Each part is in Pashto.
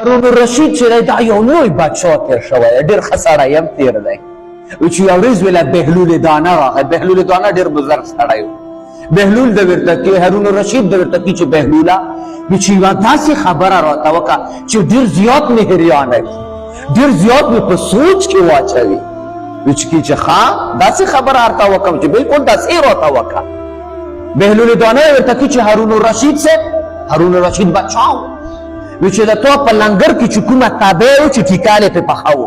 هارون الرشید چې دی دا یو لوی بادشاه تېر شوی ډېر ښه سړی هم تېر دی چې یو ورځ ویله بهلول دانه راغی بهلول دانه ډېر بزرګ سړی و بهلول د ورته کې هارون الرشید د ورته کې چې بهلوله چې یوه داسې خبره راته وکړه چې ډېر زیات مې حیرانه کړي ډېر زیات مې په سوچ کې واچوي چې ښه داسې خبره ورته وکړم چې بلکل داسې راته وکړه بهلول دانه ورته کې چې هارون الرشید صاحب هارون الرشید بادشاه و چې د تو په لنګر کې چې کومه تابع و چې ټیکال یې پرې پخه و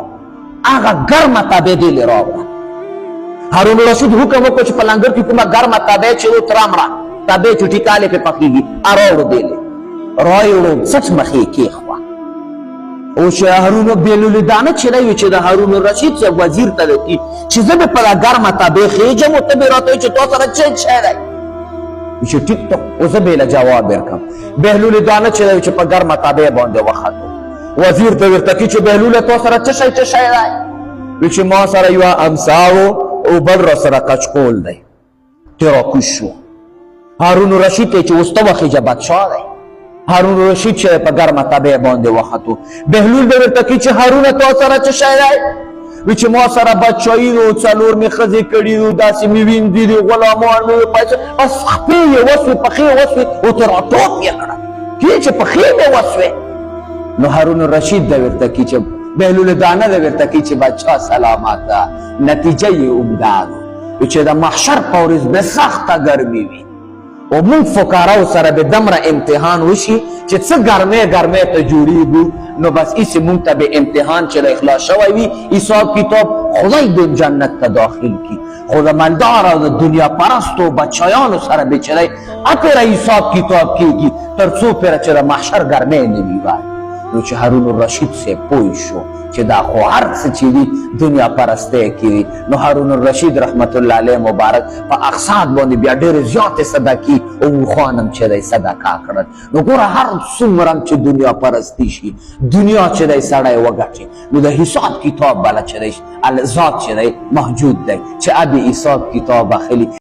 هغه ګرمه تابع دې لې راوړه هارون الرشید حکم وکړو چې په لنګر کې کومه ګرمه تابع چې و ته رامړه تابع چې ټیکال یې پرې پخېږي راوړو دې لې راوړو سچ مخې کېښوه او چې هارون بهلول دانه چې دی وي چې د هارون الرشید صاحب وزیر ته وکړي چې زه به په دا ګرمه تابع خېږم او ته به راته وایي چې تا سره څه شی دی چې ټیک ټاک اوس به له جواب ورکړم بهلول دانه چې دی چې په ګرمه تابع باندې وختو وزیر ته ورته کړي چې بهلوله تا سره څه شی دی وایي چې ما سره یوه امسا او بل را سره کچکول دی ته راکوز شو هارون الرشید ته چې اوس ته وخېږه بادشاه دی هارون الرشید چې په ګرمه تابع باندې وختو بهلول به ورته کړي چې هارونه تا سره څه شی دی وی چې ما سره بچایي نو څلور مې ښځې کړي دي داسې مې ویندي دي غلامان مې پیسې بس خپې یې وسوې پښې وسوې او ته راټوپ یې کړه کې چې پښې مې وسوې نو هارون الرشید ده ورته کړي چې بهلول دانه ده ورته کړي چې بادشاه سلامت ده نتیجه یې اوږده ده چې د محشر په ورځ به سخته ګرمي وي او موږ فقراو سره به دمره امتحان وشي چې څه ګرمۍ ته جوړېږو نو بس ایسې موږ ته به امتحان چې اخلاص شوی وي حساب کتاب خدای دې جنت ته داخل کړي خو د مالدار او د دنیا پرستو بچیانو سره به چې دی اپره حساب کتاب کېږي تر څو پرې چې د محشر ګرمۍ نه وي نو چې هارون الرشید صاحب پوه شو چې دا خو هر څه چې دي دنیا پرستی کې نو هارون الرشید رحمت الله علیه مبارک په اقساط باندې بیا ډېرې زیاتې صدقې او مخوانم چې دی صدقه کړل نو ګوره هر څومره چې دنیا پرستی شي دنیا چې دی سړی وګټي نو د حساب کتاب بله چې دی ذات چې دی موجود دی چې اب حساب کتاب اخلي